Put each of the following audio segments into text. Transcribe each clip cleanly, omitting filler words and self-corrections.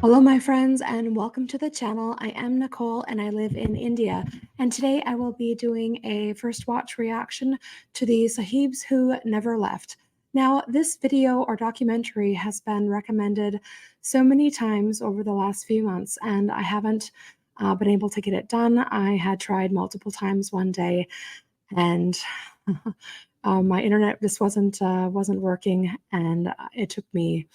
Hello, my friends, and welcome to the channel. I am Nicole and I live in India. And today I will be doing a first watch reaction to the Sahibs Who Never Left. Now, this video or documentary has been recommended so many times over the last few months, and I haven't been able to get it done. I had tried multiple times one day, and my internet just wasn't working, and it took me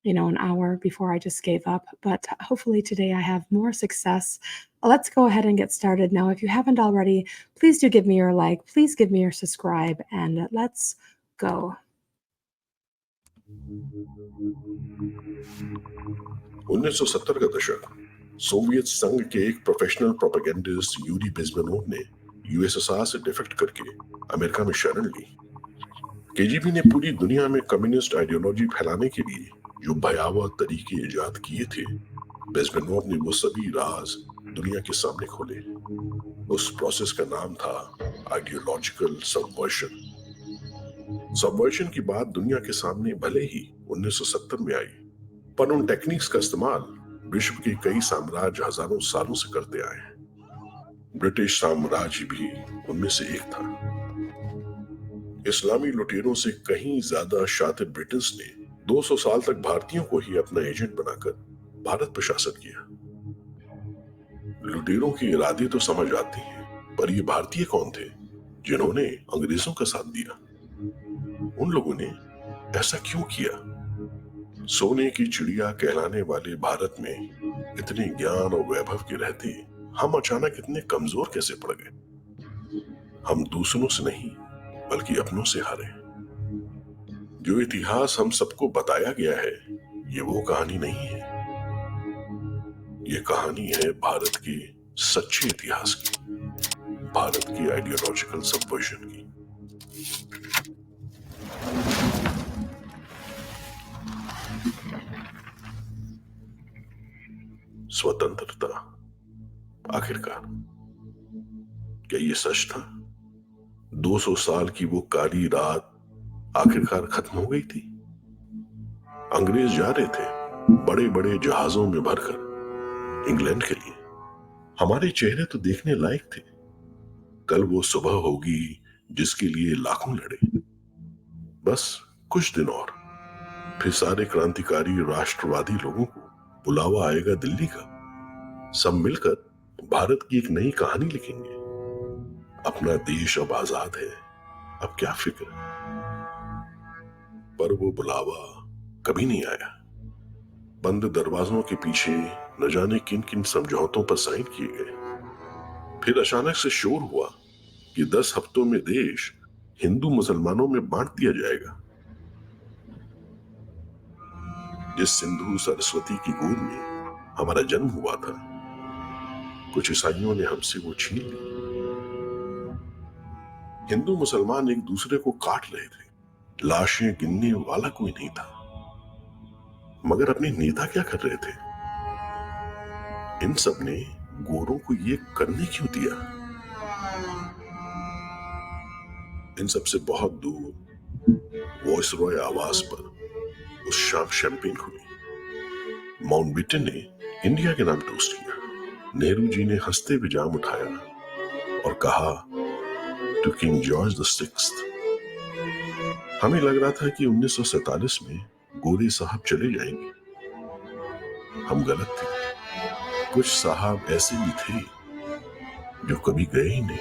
an hour before I just gave up. But hopefully today I have more success. Let's go ahead and get started. Now, if you haven't already, please do give me your like, please give me your subscribe, and let's go. 1970 का दशक। Soviet संघ के एक professional propagandist Yuri बिज़मेनोव ने USSR से defect करके America में शरण ली। केजीबी ने पूरी दुनिया में कम्युनिस्ट आइडियोलॉजी फैलाने के लिए जो भयावह तरीके इजाद किए थे, बिज़मेनोव ने वो सभी राज दुनिया के सामने खोले। उस प्रोसेस का नाम था आइडियोलॉजिकल सबवर्शन। सबवर्शन की बात दुनिया के सामने भले ही 1970 में आई, पर उन टेक्निक्स का इस्तेमाल विश्व के कई साम्राज्य हजारों सालों से करते आए हैं। ब्रिटिश साम्राज्य भी उनमें से एक था। इस्लामी लुटेरों से कहीं ज्यादा शातिर ब्रिटिश ने 200 साल तक भारतीयों को ही अपना एजेंट बनाकर भारत पर शासन किया। लुटेरों के इरादे तो समझ आते हैं, पर ये भारतीय कौन थे जिन्होंने अंग्रेजों का साथ दिया? उन लोगों ने ऐसा क्यों किया? सोने की चिड़िया कहलाने वाले भारत में इतने ज्ञान और वैभव के रहते हम अचानक इतने कमजोर कैसे पड़ गए? हम दूसरों से नहीं बल्कि अपनों से हारे। जो इतिहास हम सबको बताया गया है, ये वो कहानी नहीं है। ये कहानी है भारत के सच्चे इतिहास की, भारत की आइडियोलॉजिकल सबवर्जन की। स्वतंत्रता आखिरकार, क्या ये सच था? 200 साल की वो काली रात आखिरकार खत्म हो गई थी। अंग्रेज जा रहे थे बड़े बड़े जहाजों में भरकर इंग्लैंड के लिए। हमारे चेहरे तो देखने लायक थे। कल वो सुबह होगी जिसके लिए लाखों लड़े। बस कुछ दिन और, फिर सारे क्रांतिकारी राष्ट्रवादी लोगों को बुलावा आएगा दिल्ली का। सब मिलकर भारत की एक नई कहानी लिखेंगे। अपना देश अब आजाद है, अब क्या फिक्र। पर वो बुलावा कभी नहीं आया। बंद दरवाजों के पीछे न जाने किन किन समझौतों पर साइन किए गए। फिर अचानक से शोर हुआ कि 10 हफ्तों में देश हिंदू मुसलमानों में बांट दिया जाएगा। जिस सिंधु सरस्वती की गोद में हमारा जन्म हुआ था, कुछ ईसाइयों ने हमसे वो छीन ली। हिंदू मुसलमान एक दूसरे को काट रहे थे। लाशें गिनने वाला कोई नहीं था। मगर अपने नेता क्या कर रहे थे? इन सब ने गोरों को ये करने क्यों दिया? इन सब से बहुत दूर वॉइसरॉय आवास पर उस शाम शैंपेन खुली। माउंटबेटन ने इंडिया के नाम टोस्ट किया। नेहरू जी ने हंसते हुए जाम उठाया और कहा, टू किंग जॉर्ज VI। हमें लग रहा था कि 1947 में गोरे साहब चले जाएंगे। हम गलत थे। कुछ साहब ऐसे भी थे जो कभी गए ही नहीं।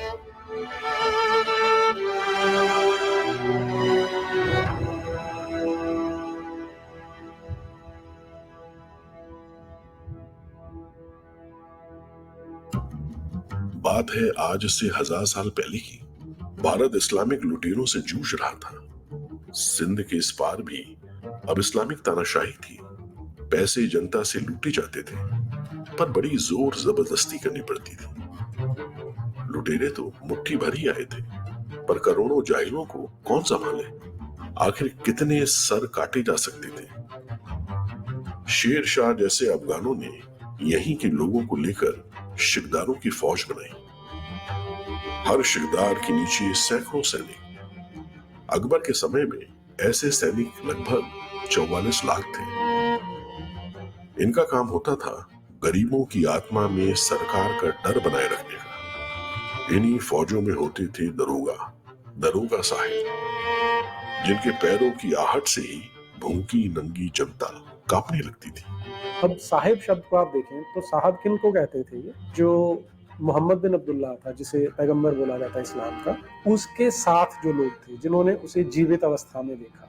बात है आज से 1000 साल पहले की। भारत इस्लामिक लुटेरों से जूझ रहा था। सिंध के इस पार भी अब इस्लामिक तानाशाही थी। पैसे जनता से लूटे जाते थे, पर बड़ी जोर जबरदस्ती करनी पड़ती थी। लुटेरे तो मुट्ठी भर ही आए थे, पर करोड़ों जाहिलों को कौन संभाले? आखिर कितने सर काटे जा सकते थे? शेर शाह जैसे अफगानों ने यहीं के लोगों को लेकर शिकदारों की फौज बनाई। हर शिकदार के नीचे सैकड़ों सैनिक। अकबर के समय में ऐसे सैनिक लगभग 44 लाख थे। इनका काम होता था गरीबों की आत्मा में सरकार का डर बनाए रखने का। इन्हीं फौजों में होते थे दरोगा साहिब, जिनके पैरों की आहट से ही भूखी नंगी जनता कांपने लगती थी। अब साहिब शब्द को आप देखें तो साहब किन को कहते थे? ये जो मोहम्मद बिन अब्दुल्ला था, जिसे पैगंबर बोला जाता है इस्लाम का, उसके साथ जो लोग थे जिन्होंने उसे जीवित अवस्था में देखा,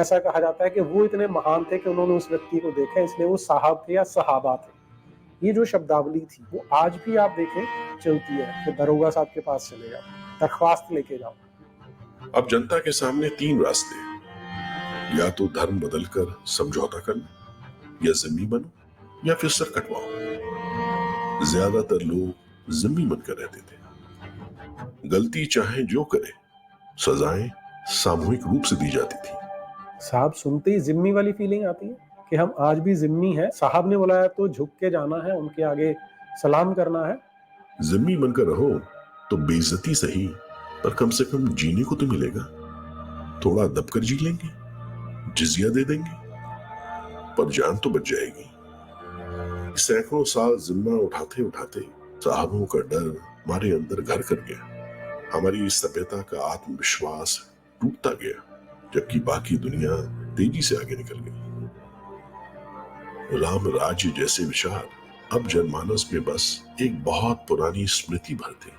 ऐसा कहा जाता है कि वो इतने महान थे कि उन्होंने उस व्यक्ति को देखा, इसलिए वो साहब थे या सहाबा थे। ये जो शब्दावली थी वो आज भी आप देखें चलती है कि दरोगा साहब के पास चले जाओ, दरख्वास्त लेके जाओ। अब जनता के सामने 3 रास्ते, या तो धर्म बदलकर समझौता कर लो, या जिम्मी बनो, या फिर सर कटवाओ। ज्यादातर लोग जिम्मी बनकर रहते थे। गलती चाहे जो करे, सजाएं सामूहिक रूप से दी जाती थी। साहब सुनते ही जिम्मी वाली फीलिंग आती है कि हम आज भी जिम्मी हैं, साहब ने बुलाया तो झुक के जाना है, उनके आगे सलाम करना है। जिम्मी बनकर रहो तो बेइज्जती सही, पर कम से कम जीने को तो मिलेगा। थोड़ा दबकर जी लेंगे, जिजिया दे देंगे, पर जान तो बच जाएगी। सैकड़ों साल जिम्मा उठाते उठाते साहबों का डर हमारे अंदर घर कर गया। हमारी सभ्यता का आत्मविश्वास टूटता गया, जबकि बाकी दुनिया तेजी से आगे निकल गई। राम राज्य जैसे विचार अब जनमानस में बस एक बहुत पुरानी स्मृति भर थे।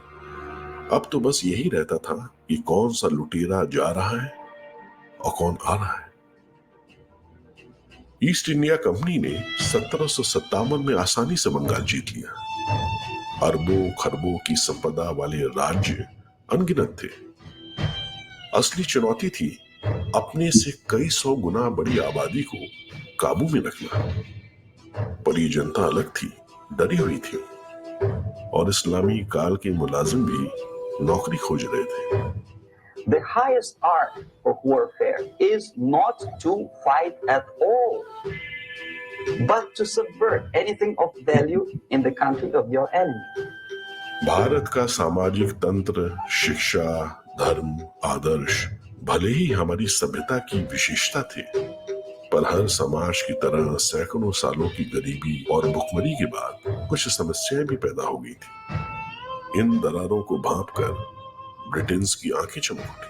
अब तो बस यही रहता था कि कौन सा लुटेरा जा रहा है और कौन आ रहा है। ईस्ट इंडिया कंपनी ने 1757 में आसानी से बंगाल जीत लिया। अरबों खरबों की संपदा वाले राज्य अनगिनत थे। असली चुनौती थी अपने से कई 100 गुना बड़ी आबादी को काबू में रखना। पर ये जनता अलग थी, डरी हुई थी, और इस्लामी काल के मुलाजिम भी नौकरी खोज रहे थे। The highest art of warfare is not to fight at all, but to subvert anything of value in the country of your enemy. Bharat का सामाजिक तंत्र, शिक्षा, धर्म, आदर्श भले ही हमारी सभ्यता की विशेषता थे, पर हर समाज की तरह सैकड़ों सालों की गरीबी और भुखमरी के बाद कुछ समस्याएं भी पैदा हो गई थी। इन दरारों को भांपकर ब्रिटेन की आंखें चमक उठी।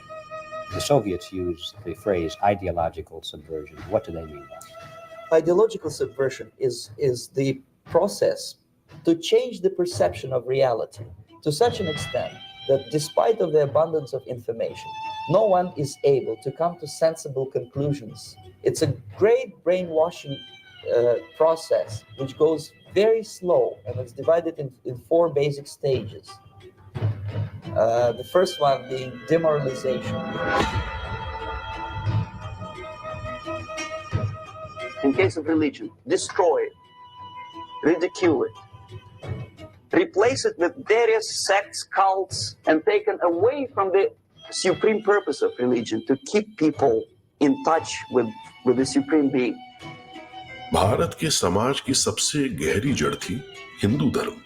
The Soviets used the phrase ideological subversion. What do they mean by that? Ideological subversion is the process to change the perception of reality to such an extent that despite of the abundance of information, no one is able to come to sensible conclusions. It's a great brainwashing process which goes very slow, and it's divided in 4 basic stages. The first one being demoralization. In case of religion, destroy it, ridicule it, replace it with various sects, cults, and taken away from the supreme purpose of religion, to keep people in touch with the supreme being. Bharat के समाज की सबसे गहरी जड़ थी हिंदू धर्म।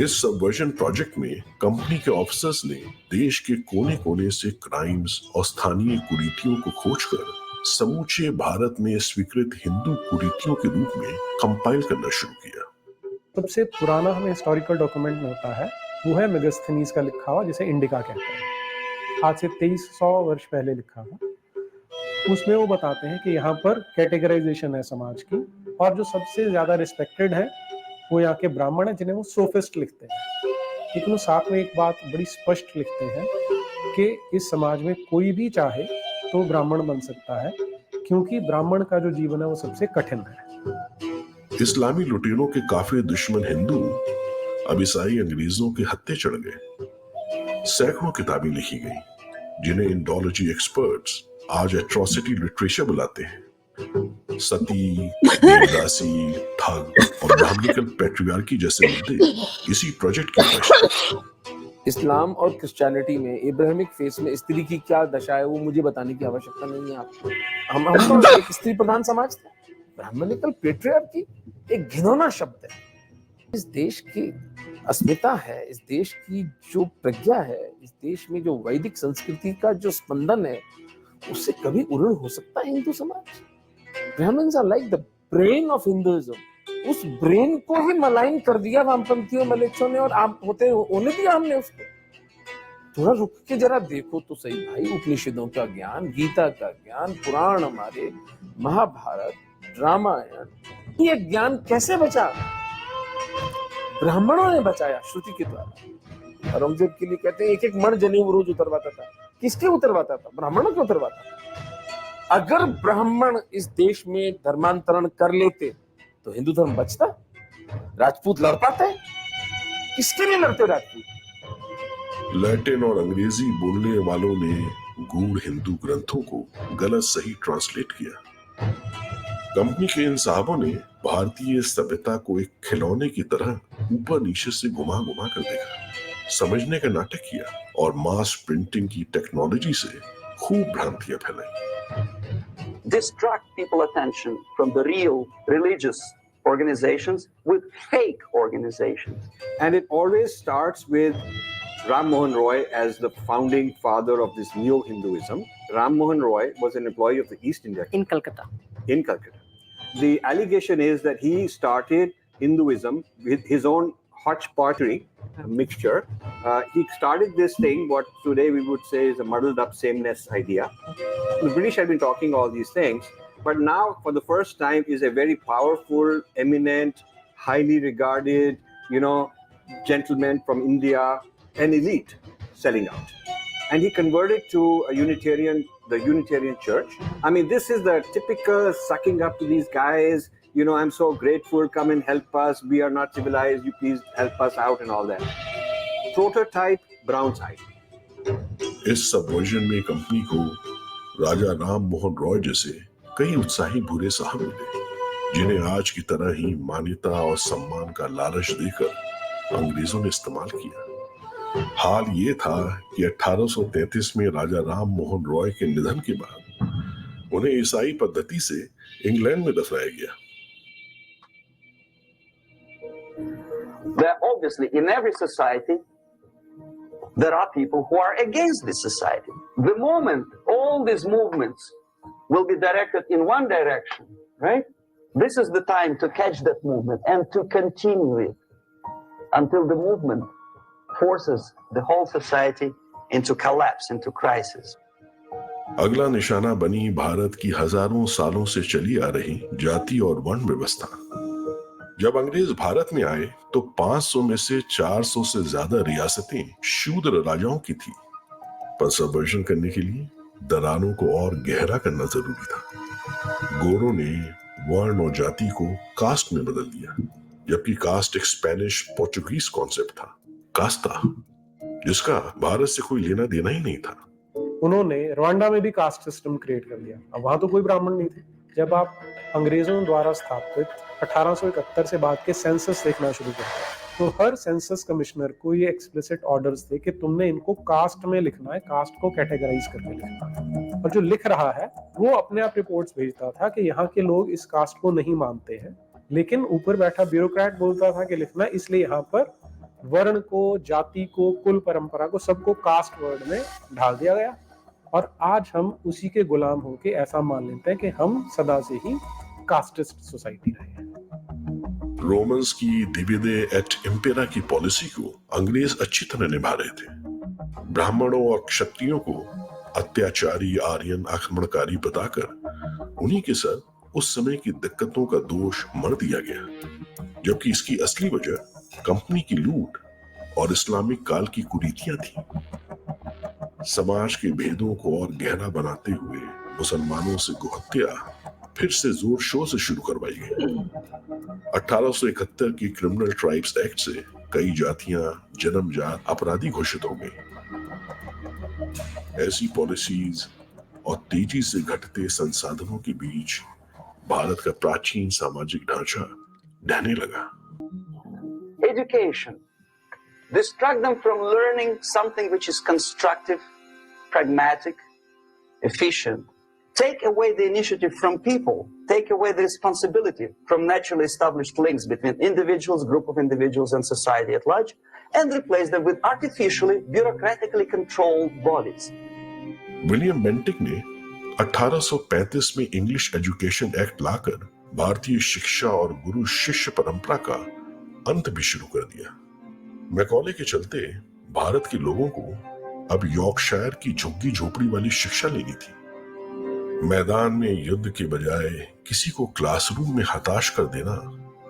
इस subversion project में कंपनी के ऑफिसर्स ने देश के कोने कोने से क्राइम्स और स्थानीय कुरीतियों को खोजकर समूचे भारत में स्वीकृत हिंदू कुरीतियों के रूप में कंपाइल करना शुरू किया। सबसे पुराना हमें हिस्टोरिकल डॉक्यूमेंट मिलता है वो है मेगास्थनीज का लिखा हुआ, जिसे इंडिका कहते हैं। आज से 2300 वर्ष पहले लिखा था। उसमें वो बताते हैं कि यहाँ पर कैटेगराइजेशन है समाज की, और जो सबसे ज्यादा रिस्पेक्टेड है वो यहाँ के ब्राह्मण हैं, जिन्हें वो सोफिस्ट लिखते हैं। लेकिन वो साथ में एक बात बड़ी स्पष्ट लिखते हैं कि इस समाज में कोई भी चाहे तो ब्राह्मण बन सकता है, क्योंकि ब्राह्मण का जो जीवन है वो सबसे कठिन है। इस्लामी लुटेरों के काफी दुश्मन हिंदू अब ईसाई अंग्रेजों के हत्थे चढ़ गए। सैकड़ों किताबें लिखी गई, जिन्हें इंडोलॉजी एक्सपर्ट्स आज एट्रोसिटी लिटरेचर बुलाते हैं। सती, देवदासी, ठग और ब्राह्मणिकल पैट्रियार्की जैसे मुद्दे इसी प्रोजेक्ट की पहचान। इस्लाम और क्रिश्चियनिटी में इब्राहिमिक फेस में स्त्री की क्या दशा है वो मुझे बताने की आवश्यकता नहीं है आपको। हम तो एक स्त्री प्रधान समाज थे। ब्राह्मणिकल पैट्रियार्की एक घिनौना शब्द है। इस देश की अस्मिता है, इस देश की जो प्रज्ञा है, इस देश में जो वैदिक संस्कृति का जो स्पंदन है, उससे कभी उरण हो सकता है हिंदू समाज? Brahmins are like the brain of Hinduism. उस ब्रेन को ही मलाइन कर दिया वामपंथियों मलेच्छों ने, और आप होने दिया हमने उसको। थोड़ा रुक के जरा देखो तो सही भाई, उपनिषदों का ज्ञान, गीता का ज्ञान, पुराण हमारे, महाभारत, रामायण, ये ज्ञान कैसे बचा? ब्राह्मणों ने बचाया श्रुति के द्वारा। औरंगजेब के लिए कहते हैं एक एक मण जनेऊ रोज उतरवाता था। किसके उतरवाता था? ब्राह्मणों के उतरवाता था। अगर ब्राह्मण इस देश में धर्मांतरण कर लेते तो हिंदू धर्म बचता? राजपूत लड़ पाते? किसके लिए लड़ते राजपूत? लैटिन और अंग्रेजी बोलने वालों ने गूढ़ हिंदू ग्रंथों को गलत सही ट्रांसलेट किया। कंपनी के इन साहबों ने भारतीय सभ्यता को एक खिलौने की तरह ऊपर नीचे से घुमा घुमा कर देखा, समझने का नाटक किया और मास प्रिंटिंग की टेक्नोलॉजी से खूब भ्रांतियां फैलाई। Distract people attention from the real religious organizations with fake organizations. And it always starts with Ram Mohan Roy as the founding father of this neo-Hinduism. Ram Mohan Roy was an employee of the East India in Calcutta. The allegation is that he started Hinduism with his own hodgepodge mixture. He started this thing, what today we would say is a muddled up sameness idea. The British had been talking all these things, but now for the first time is a very powerful, eminent, highly regarded, gentleman from India, an elite selling out. And he converted to the Unitarian Church. I mean, this is the typical sucking up to these guys. I'm so grateful, come and help us. We are not civilized. You please help us out and all that. Prototype brown side. इस subversion में company को राजा राम मोहन रॉय जैसे कई उत्साही भूरे साहब मिले, जिन्हें आज की तरह ही मान्यता और सम्मान का लालच देकर अंग्रेजों ने इस्तेमाल किया। हाल ये था कि 1833 में राजा राम मोहन रॉय के निधन के बाद उन्हें ईसाई पद्धति से इंग्लैंड में दफनाया गया। There obviously in every society there are people who are against this society. The moment all these movements will be directed in one direction, right? This is the time to catch that movement and to continue it until the movement forces the whole society into collapse, into crisis. अगला निशाना बनी भारत की हजारों सालों से चली आ रही जाति और वर्ण व्यवस्था। जब अंग्रेज भारत में आए तो 500 में से 400 से ज्यादा रियासतें शूद्र राजाओं की थी, पर सबवर्जन करने के लिए दरारों को और गहरा करना जरूरी था। गोरों ने वर्ण और जाति को कास्ट में बदल दिया, जबकि कास्ट एक स्पेनिश पोर्चुगीज कॉन्सेप्ट था, कास्ता, जिसका भारत से कोई लेना देना ही नहीं था। उन्होंने रवांडा में भी कास्ट सिस्टम क्रिएट कर दिया। अब वहां तो कोई ब्राह्मण नहीं थे। जब आप अंग्रेजों द्वारा स्थापित 1871 से बाद के सेंसस देखना शुरू करते तो हर सेंसस कमिश्नर को ये एक्सप्लिसिट ऑर्डर्स थे कि तुमने इनको कास्ट में लिखना है, कास्ट को कैटेगराइज करके लिखना है। और जो लिख रहा है वो अपने आप रिपोर्ट्स भेजता था कि यहाँ के लोग इस कास्ट को नहीं मानते हैं, लेकिन ऊपर बैठा ब्यूरोक्रेट बोलता था कि लिखना, इसलिए यहाँ पर वर्ण को, जाति को, कुल परंपरा को, सबको कास्ट वर्ड में ढाल दिया गया। और आज हम उसी के गुलाम होके ऐसा मान लेते हैं कि हम सदा से ही कास्टिस्ट सोसाइटी रहे हैं। रोमन्स की डिविडे एट इम्पेरा की पॉलिसी को अंग्रेज अच्छी तरह निभा रहे थे। ब्राह्मणों और क्षत्रियों को अत्याचारी आर्यन आक्रमणकारी बताकर उन्हीं के सर उस समय की दिक्कतों का दोष मढ़ दिया गया, जबकि इसकी असली वजह कंपनी की लूट और इस्लामिक काल की कुरीतियां थी। समाज के भेदों को और गहरा बनाते हुए मुसलमानों से गोहत्या फिर से जोर शोर से शुरू करवाई गई। 1871 की क्रिमिनल ट्राइब्स एक्ट से कई जातियां जन्मजात अपराधी घोषित हो गई। ऐसी पॉलिसीज और तेजी से घटते संसाधनों के बीच भारत का प्राचीन सामाजिक ढांचा ढहने लगा। Education distract them from learning something which is constructive, pragmatic, efficient, take away the initiative from people, take away the responsibility from naturally established links between individuals, group of individuals, and society at large, and replace them with artificially, bureaucratically controlled bodies. William Bentinck ने 1835 में English education act लाकर भारतीय शिक्षा और गुरु शिष्य परंपरा का अंत भी शुरू कर दिया। मैकॉले के चलते भारत के लोगों को अब यॉर्कशायर की झुग्गी झोपड़ी वाली शिक्षा लेनी थी। मैदान में युद्ध के बजाय किसी को क्लासरूम में हताश कर देना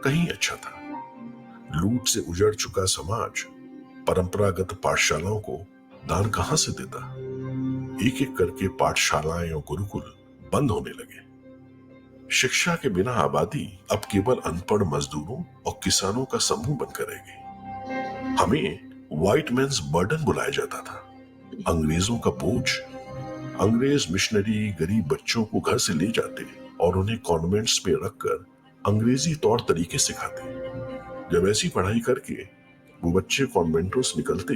कहीं अच्छा था। लूट से उजड़ चुका समाज परंपरागत पाठशालाओं को दान कहां से देता? एक एक करके पाठशालाएं और गुरुकुल बंद होने लगे। शिक्षा के बिना आबादी अब केवल अनपढ़ मजदूरों और किसानों का समूह बनकर रह गई। हमें व्हाइट मैन्स बर्डन बुलाया जाता था, अंग्रेजों का बोझ। अंग्रेज मिशनरी गरीब बच्चों को घर से ले जाते और उन्हें कॉन्वेंट्स में रखकर अंग्रेजी तौर तरीके सिखाते। जब ऐसी पढ़ाई करके वो बच्चे कॉन्वेंटों से निकलते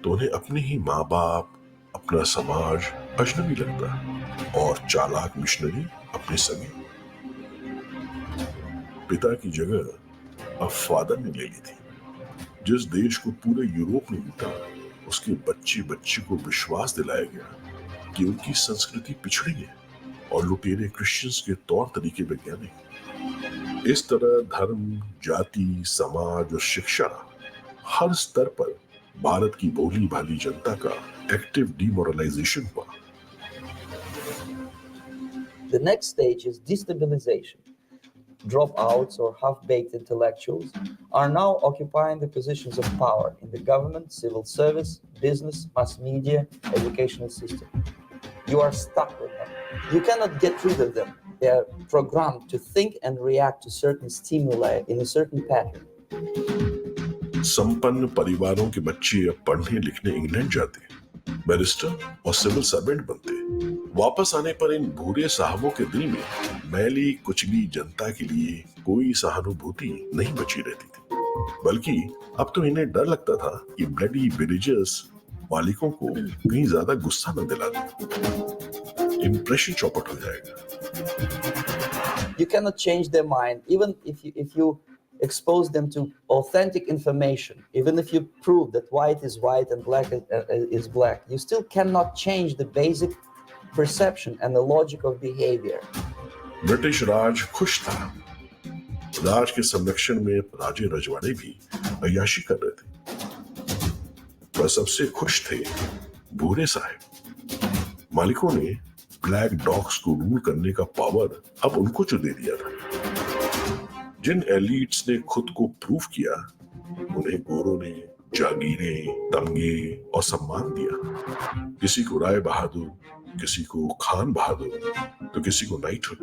तो उन्हें अपने ही माँ बाप, अपना समाज अजनबी लगता और चालाक मिशनरी अपने सगे। पिता की जगह अब फादर ने ले ली थी। जिस देश को पूरे यूरोप ने लूटा, उसके बच्चे बच्चे को विश्वास दिलाया गया कि उनकी संस्कृति पिछड़ी है और लुटेरे क्रिश्चियंस के तौर तरीके वैज्ञानिक। इस तरह धर्म, जाति, समाज और शिक्षा हर स्तर पर भारत की भोली भाली जनता का एक्टिव डिमोरलाइजेशन हुआ। The next stage is destabilization. Dropouts or half-baked intellectuals are now occupying the positions of power in the government, civil service, business, mass media, educational system. You are stuck with them. You cannot get rid of them. They are programmed to think and react to certain stimuli in a certain pattern. संपन्न परिवारों के बच्चे अब पढ़ने लिखने England जाते, barrister और civil servant बनते। वापस आने पर इन भूरे साहबों के दिल में मैली कुचली जनता के लिए कोई सहानुभूति नहीं बची रहती थी, बल्कि अब तो इन्हें डर लगता था कि ब्लडी विलेजर्स मालिकों को कहीं ज्यादा गुस्सा न दिला दें। इंप्रेशन चौपट हो जाएगा। You cannot change their mind, even if you expose them to authentic information, even if you prove that white is white and black is black, you still cannot change the basic perception and the logic of behavior. British Raj खुश था। राज के संरक्षण में राजे रजवाड़े भी अय्याशी कर रहे थे, पर सबसे खुश थे भूरे साहब। मालिकों ने ब्लैक डॉग्स को रूल करने का पावर अब उनको जो दे दिया था। जिन एलिट्स ने खुद को प्रूव किया, उन्हें गोरों ने जागीरें, तमगे और सम्मान दिया। किसी को राय बहादुर, किसी को खान बहादुर, तो किसी को नाइटहुड।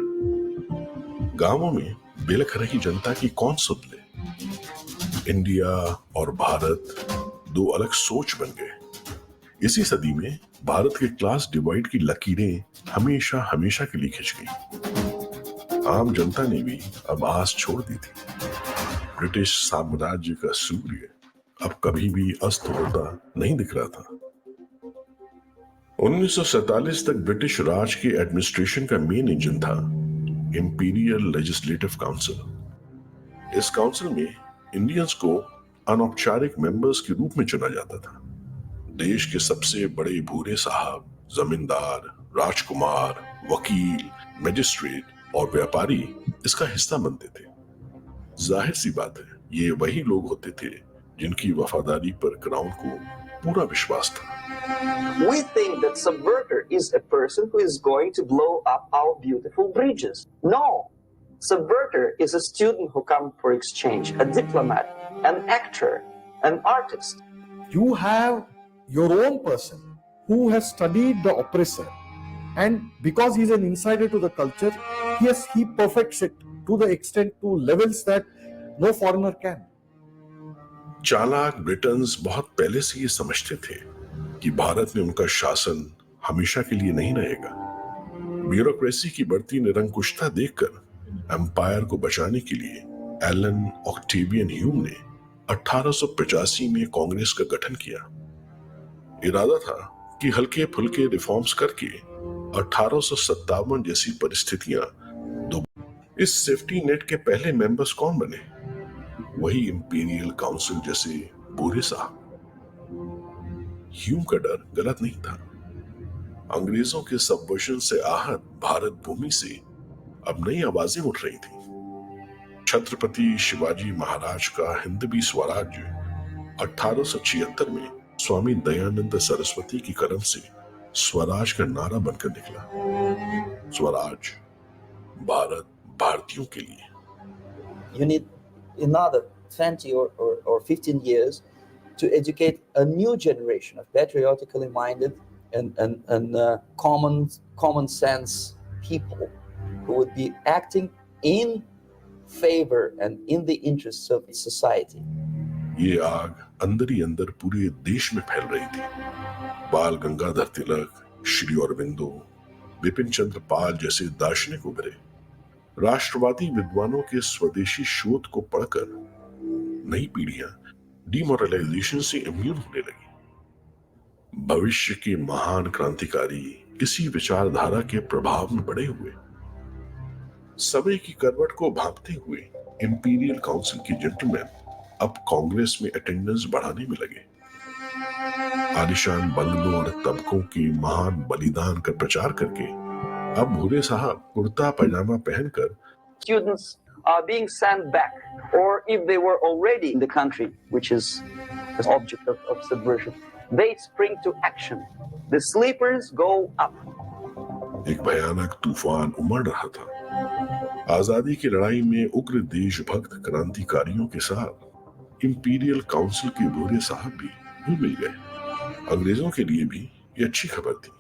गांवों में बिलख रही जनता की कौन सुन ले? इंडिया और भारत दो अलग सोच बन गए। इसी सदी में भारत के क्लास डिवाइड की लकीरें हमेशा हमेशा के लिए खिंच गई। आम जनता ने भी अब आस छोड़ दी थी। ब्रिटिश साम्राज्य का सूर्य अब कभी भी अस्त होता नहीं दिख रहा था। 1947 तक ब्रिटिश राज के एडमिनिस्ट्रेशन का मेन इंजन था इंपीरियल लेजिस्लेटिव काउंसिल। इस काउंसिल में इंडियंस को अनौपचारिक मेंबर्स के रूप में चुना जाता था। देश के सबसे बड़े भूरे साहब, जमींदार, राजकुमार, वकील, मजिस्ट्रेट और व्यापारी इसका हिस्सा बनते थे। जाहिर सी बात है, ये वही लोग होते थे जिनकी वफादारी पर क्राउन को पूरा विश्वास था। We think that subverter is a person who is going to blow up our beautiful bridges. No, subverter is a student who comes for exchange, a diplomat, an actor, an artist. You have your own person who has studied the oppressor, and because he's an insider to the culture, yes, he perfects it to the extent, to levels that no foreigner can. चालाक Britain's बहुत पहले से ये समझते थे कि भारत में उनका शासन हमेशा के लिए नहीं रहेगा। ब्यूरोक्रेसी की बढ़ती निरंकुशता देखकर एम्पायर को बचाने के लिए एलन ऑक्टेवियन ह्यूम ने 1885 में कांग्रेस का गठन किया। इरादा था कि हल्के फुल्के रिफॉर्म्स करके 1857 जैसी परिस्थितियां दो। इस सेफ्टी नेट के पहले मेंबर्स कौन बने? वही इंपीरियल काउंसिल जैसे बूढ़े साहब। ह्यूम का डर गलत नहीं था। अंग्रेजों के सबवर्जन से आहत भारत भूमि से अब नई आवाजें उठ रही थी। छत्रपति शिवाजी महाराज का हिंदवी स्वराज्य 1876 में स्वामी दयानंद सरस्वती की कलम से स्वराज का नारा बनकर निकला। स्वराज, भारत भारतीयों के लिए। You need another 20 or 15 years to educate a new generation of patriotically minded and common sense people who would be acting in favor and in the interests of society. ये आग अंदर ही अंदर पूरे देश में फैल रही थी। बाल गंगाधर तिलक, श्री अरविंदो, विपिन चंद्र पाल जैसे दार्शनिक उभरे। राष्ट्रवादी विद्वानों के स्वदेशी शोध को पढ़कर नई पीढ़ियां डिमोरलाइजेशन से इम्यून होने लगी। भविष्य के महान क्रांतिकारी इसी विचारधारा के प्रभाव में बड़े हुए। समय की करवट को भांपते हुए इंपीरियल काउंसिल के जेंटलमैन अब कांग्रेस में अटेंडेंस बढ़ाने में लगे। आलिशान बंगलों और तबकों के महान बलिदान का प्रचार करके अब भूरे साहब कुर्ता पैजामा पहनकर Students are being sent back, or if they were already in the country, which is the object of subversion, they spring to action. The sleepers go up. एक भयानक तूफान उमड़ रहा था। आजादी की लड़ाई में उग्र देशभक्त क्रांतिकारियों के साथ इंपीरियल काउंसिल के भूरे साहब भी घुल मिल गए। अंग्रेजों के लिए भी ये अच्छी खबर थी।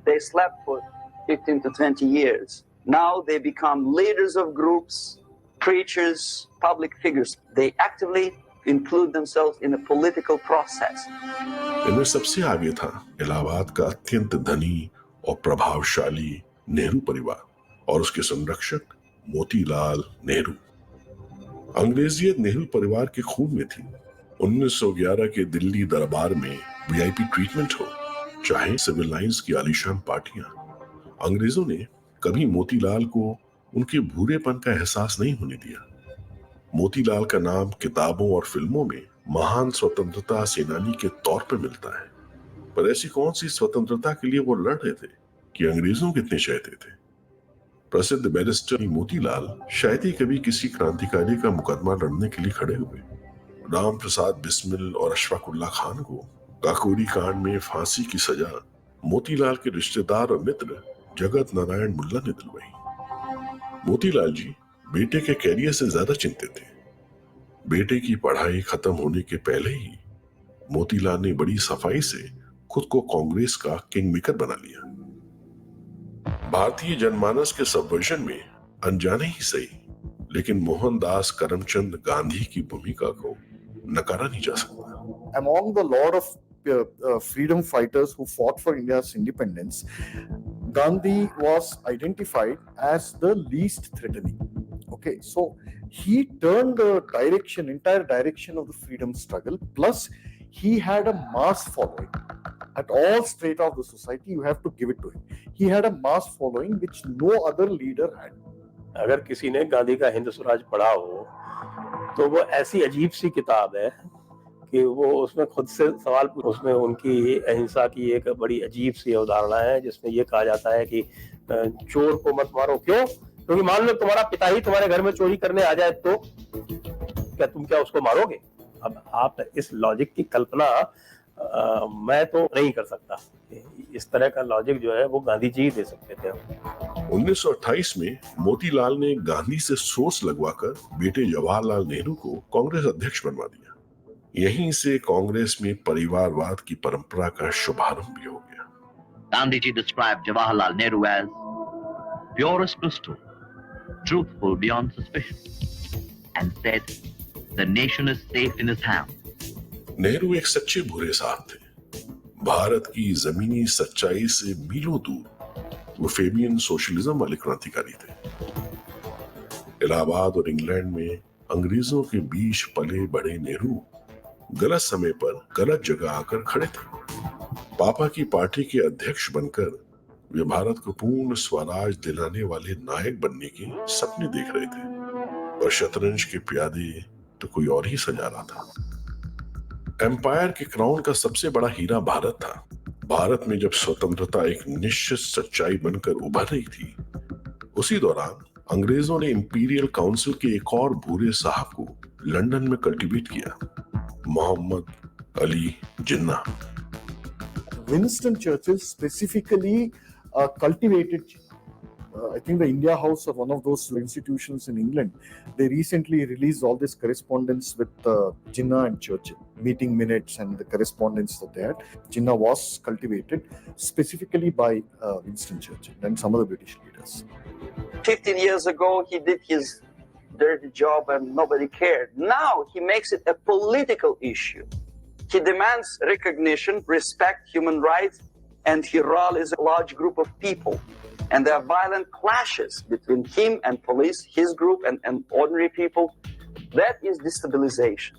They slept for 15 to 20 years. Now they become leaders of groups, preachers, public figures. They actively include themselves in the political process. इनमें सबसे आगे था इलाहाबाद का अत्यंत धनी और प्रभावशाली नेहरू परिवार और उसके संरक्षक मोतीलाल नेहरू। अंग्रेजियत नेहरू परिवार के खून में थी। 1911 के दिल्ली दरबार में वीआईपी ट्रीटमेंट हो, चाहे सिविल लाइंस की आलीशान पार्टियां, अंग्रेजों ने कभी मोतीलाल को उनके भूरेपन का एहसास नहीं होने दिया। मोतीलाल का नाम किताबों और फिल्मों में महान स्वतंत्रता सेनानी के तौर पर मिलता है, पर ऐसी कौन सी स्वतंत्रता के लिए वो लड़ रहे थे कि अंग्रेजों कितने चाहते थे। प्रसिद्ध बैरिस्टर मोतीलाल शायद ही कभी किसी क्रांतिकारी का मुकदमा लड़ने के लिए खड़े हुए। राम प्रसाद बिस्मिल और अशफाक उल्लाह खान को काकोरी कांड में फांसी की सजा मोतीलाल के रिश्तेदार और मित्र जगत नारायण मुल्ला ने दिलवाई। मोतीलाल जी बेटे के कैरियर से ज्यादा चिंतित थे। बेटे की पढ़ाई खत्म होने के पहले ही मोतीलाल ने बड़ी सफाई से खुद को कांग्रेस का किंग मेकर बना लिया। भारतीय जनमानस के सबवर्जन में अनजाने ही सही, लेकिन मोहनदास करमचंद गांधी की भूमिका को नकारा नहीं जा सकता। Among the lot of freedom fighters who fought for India's independence, Gandhi was identified as the least threatening. Okay, so he turned the entire direction of the freedom struggle. Plus, he had a mass following at all strata of the society. You have to give it to him. He had a mass following which no other leader had. अगर किसी ने गांधी का हिंद स्वराज पढ़ा हो तो वो ऐसी अजीब सी किताब है कि वो उसमें खुद से सवाल, उसमें उनकी अहिंसा की एक बड़ी अजीब सी अवधारणा है जिसमें ये कहा जाता है कि चोर को मत मारो। क्यों? क्योंकि मान लो तुम्हारा पिता ही तुम्हारे घर में चोरी करने आ जाए तो क्या उसको मारोगे? अब आप इस लॉजिक की कल्पना मैं तो नहीं कर सकता। इस तरह का लॉजिक जो है वो गांधी जी ही दे सकते थे। 1928 में मोतीलाल ने गांधी से सोर्स लगवाकर बेटे जवाहरलाल नेहरू को कांग्रेस अध्यक्ष बनवा दिया। यहीं से कांग्रेस में परिवारवाद की परंपरा का शुभारंभ भी हो गया। Gandhi ji described Jawaharlal Nehru as pure as crystal, truthful beyond suspicion, and said the nation is safe in his hands. Nehru एक सच्चे भूरे साहब थे। भारत की जमीनी सच्चाई से मीलों दूर वो फेबियन सोशलिज्म वाले क्रांतिकारी थे। इलाहाबाद और इंग्लैंड में अंग्रेजों के बीच पले बड़े नेहरू गलत समय पर गलत जगह आकर खड़े थे। पापा की पार्टी के अध्यक्ष बनकर वे भारत को पूर्ण स्वराज दिलाने वाले नायक बनने के सपने देख रहे थे, और शतरंज के प्यादे तो कोई और ही सजा रहा था। एम्पायर के क्राउन का सबसे बड़ा हीरा भारत था। भारत में जब स्वतंत्रता एक निश्चित सच्चाई बनकर उभर रही थी, उसी दौरान अंग्रेजों ने इंपीरियल काउंसिल के एक और भूरे साहब को लंदन में कल्टीवेट किया, Mohammad Ali Jinnah. Winston Churchill specifically cultivated, I think the India House of one of those institutions in England, they recently released all this correspondence with Jinnah and Churchill, meeting minutes and the correspondence that they had. Jinnah was cultivated specifically by Winston Churchill and some of the British leaders. 15 years ago, he did his dirty job and nobody cared. Now he makes it a political issue. He demands recognition, respect, human rights, and he rallies a large group of people. And there are violent clashes between him and police, his group and ordinary people. That is destabilization.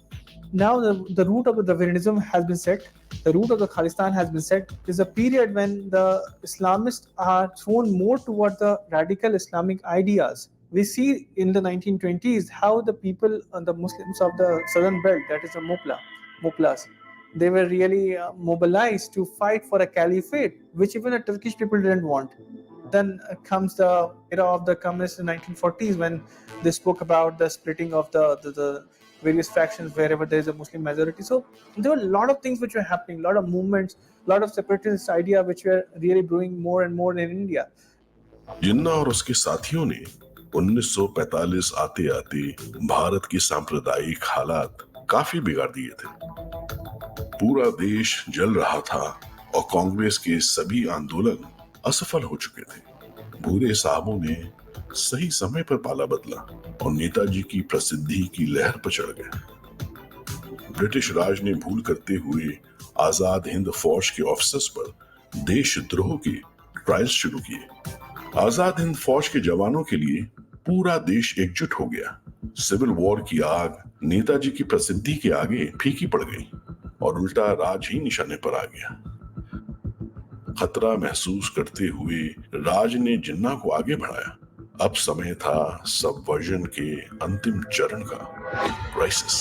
Now the root of the Dravidism has been set. The root of the Khalistan has been set. There's a period when the Islamists are thrown more toward the radical Islamic ideas. We see in the 1920s how the people, the Muslims of the southern belt, that is the Muplahs, they were really mobilized to fight for a caliphate, which even the Turkish people didn't want. Then comes the era of the communists in the 1940s when they spoke about the splitting of the various factions wherever there is a Muslim majority. So there were a lot of things which were happening, a lot of movements, a lot of separatist idea which were really brewing more and more in India. जिन्ना और उसके साथियों ने 1945 आते आते भारत की सांप्रदायिक हालात काफी बिगाड़ दिए थे। पूरा देश जल रहा था और कांग्रेस के सभी आंदोलन असफल हो चुके थे। भूरे साहबों ने सही समय पर पाला बदला और नेताजी की प्रसिद्धि की लहर पर चढ़ गए। ब्रिटिश राज ने भूल करते हुए आजाद हिंद फौज के ऑफिसर्स पर देशद्रोह के ट्रायल्स शुरू किए। आजाद हिंद फौज के जवानों के लिए पूरा देश एकजुट हो गया। सिविल वॉर की आग नेताजी की प्रसिद्धि के आगे फीकी पड़ गई और उल्टा राज ही निशाने पर आ गया। खतरा महसूस करते हुए राज ने जिन्ना को आगे बढ़ाया। अब समय था सबवर्जन के अंतिम चरण का, crisis.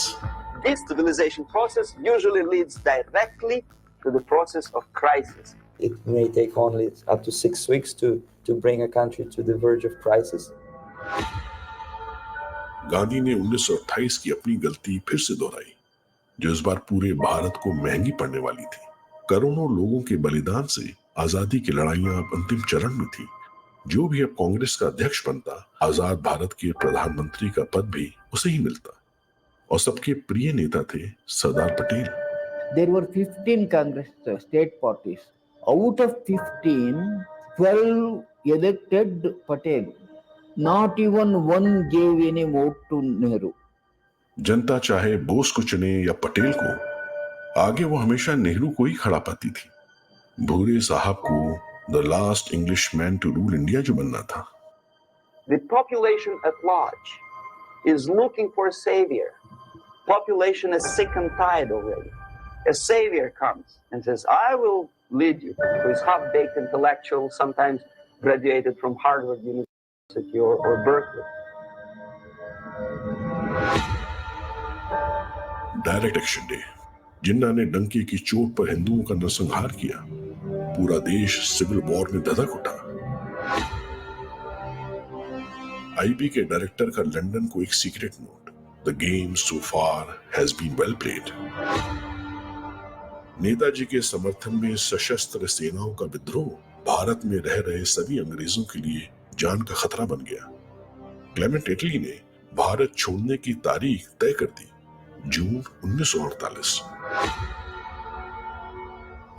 This civilization process usually leads directly to the process of crisis. It may take only up to 6 weeks to bring a country to the verge of crisis. Gandhi ने 1928 की अपनी गलती फिर से दोहराई, जो इस बार पूरे भारत को महंगी पड़ने वाली थी। करोड़ों लोगों के बलिदान से आजादी की लड़ाइयां अब अंतिम चरण में थी। जो भी अब कांग्रेस का अध्यक्ष बनता, आजाद भारत के प्रधानमंत्री का पद भी उसे ही मिलता। और सबके प्रिय नेता थे Sardar Patel. There were 15 Congress state parties. Out of 15, 12 elected Patel. Not even one gave any vote to Nehru. जनता चाहे बोस को चुने या पटेल को, आगे वो हमेशा नेहरू को ही खड़ा पाती थी। भूरे साहब को the last Englishman to rule India जो बनना था। The population at large is looking for a savior. Population is sick and tired already. A savior comes and says, I will lead you. Who is half-baked intellectual, sometimes graduated from Harvard University or Berkeley. Direct action day. Jinnah ने डंके की चोट पर हिंदुओं का नरसंहार किया। पूरा देश सिविल वॉर में धधक उठा। आईबी के डायरेक्टर का लंदन को एक secret note, the game so far has been well played. Netaji के समर्थन में सशस्त्र सेनाओं का विद्रोह भारत में रह रहे सभी अंग्रेजों के लिए जान का खतरा बन गया। क्लेमेंट एटली ने भारत छोड़ने की तारीख तय कर दी, जून 1948।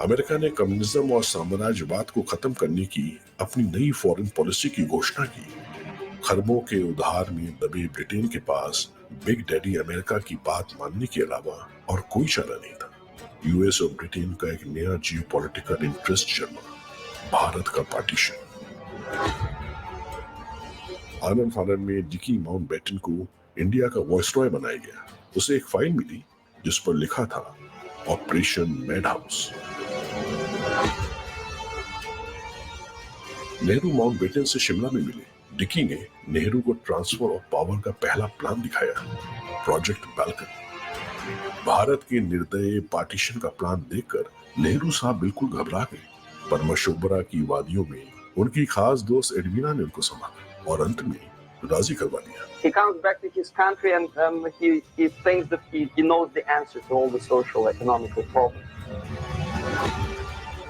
अमेरिका ने कम्युनिज्म और साम्राज्यवाद को खत्म करने की अपनी नई फॉरेन पॉलिसी की घोषणा की। खरबों के उधार में दबे ब्रिटेन के पास बिग डैडी अमेरिका की बात मानने के अलावा और कोई चारा नहीं था। यूएस और ब्रिटेन का एक नया जियोपॉलिटिकल इंटरेस्ट जन्मा, भारत का पार्टीशन। आनंद फानन में डिकी माउंटबेटन को इंडिया का वॉइसरॉय बनाया गया। उसे एक फाइल मिली जिस पर लिखा था operation mad house. Nehru Mountbatten से शिमला में मिले। डिकी ने नेहरू को ट्रांसफर ऑफ पावर का पहला प्लान दिखाया, प्रोजेक्ट बाल्कन। भारत के निर्दयी पार्टीशन का प्लान देखकर नेहरू साहब बिल्कुल घबरा गए, पर मशोबरा की वादियों में उनकी खास दोस्त एडवीना ने उनको संभाला और अंत में राजी करवा दिया। He comes back to his country and he thinks that he knows the answer to all the social economical problems.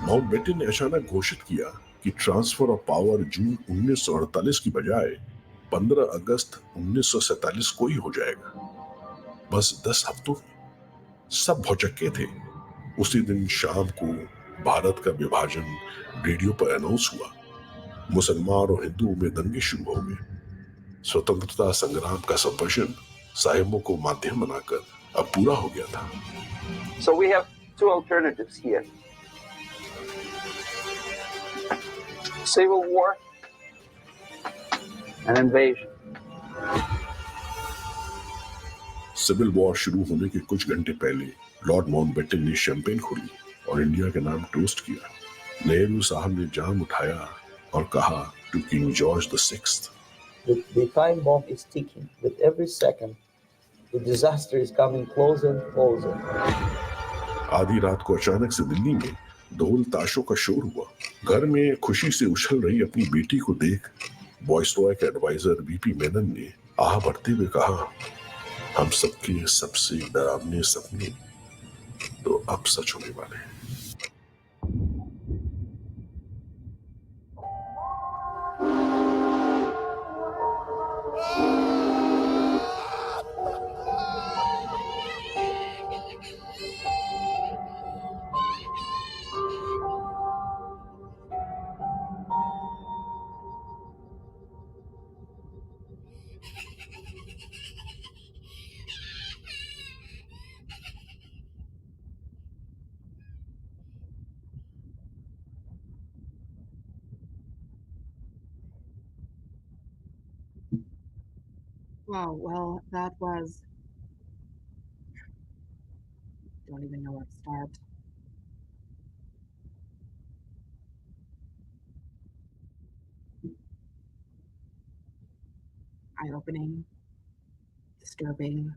Mountbatten ने अचानक घोषित किया कि ट्रांसफर ऑफ पावर जून 1948 की बजाय 15 अगस्त 1947 को ही हो जाएगा। बस 10 हफ्तों में सब भौचक्के थे। उसी दिन शाम को भारत का विभाजन रेडियो पर अनाउंस हुआ। मुसलमान और हिंदुओं में दंगे शुरू हो गए। स्वतंत्रता संग्राम का संवर्षन साहिबों को माध्यम बनाकर अब पूरा हो गया था। So we have two alternatives here. Civil war and invasion. Civil war शुरू होने के कुछ घंटे पहले लॉर्ड माउंटबेटन ने शैंपेन खोली और इंडिया के नाम टोस्ट किया। नेहरू साहब ने जाम उठाया और कहा to King George VI, The time bomb is ticking. With every second, the disaster is coming closer and closer. आधी रात को अचानक से दिल्ली में ढोल ताशों का शोर हुआ। घर में खुशी से उछल रही अपनी बेटी को देख वॉइसरॉय के एडवाइजर वीपी मेनन ने आह भरते हुए कहा, हम सबके सबसे डरावने सपने तो अब सच होने वाले हैं। Wow, well, that was, don't even know where to start. Eye-opening, disturbing.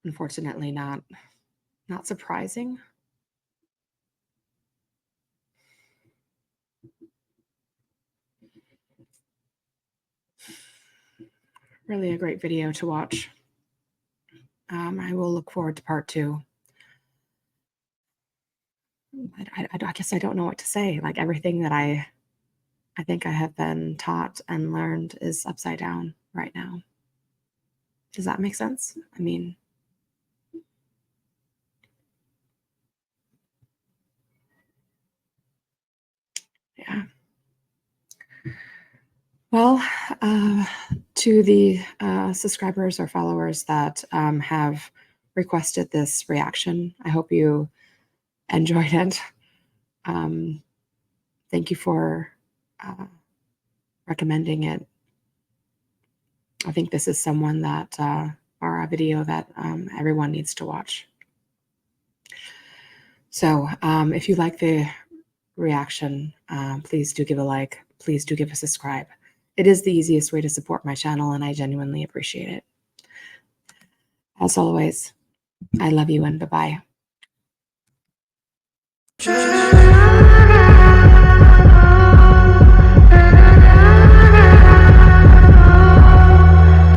Unfortunately, not surprising. Really a great video to watch. I will look forward to part 2. I guess I don't know what to say. Like, everything that I think I have been taught and learned is upside down right now. Does that make sense? I mean, yeah. Well, to the subscribers or followers that have requested this reaction, I hope you enjoyed it. Thank you for recommending it. I think this is someone that, or a video that everyone needs to watch. So if you like the reaction, please do give a like. Please do give a subscribe. It is the easiest way to support my channel, and I genuinely appreciate it. As always, I love you and bye-bye.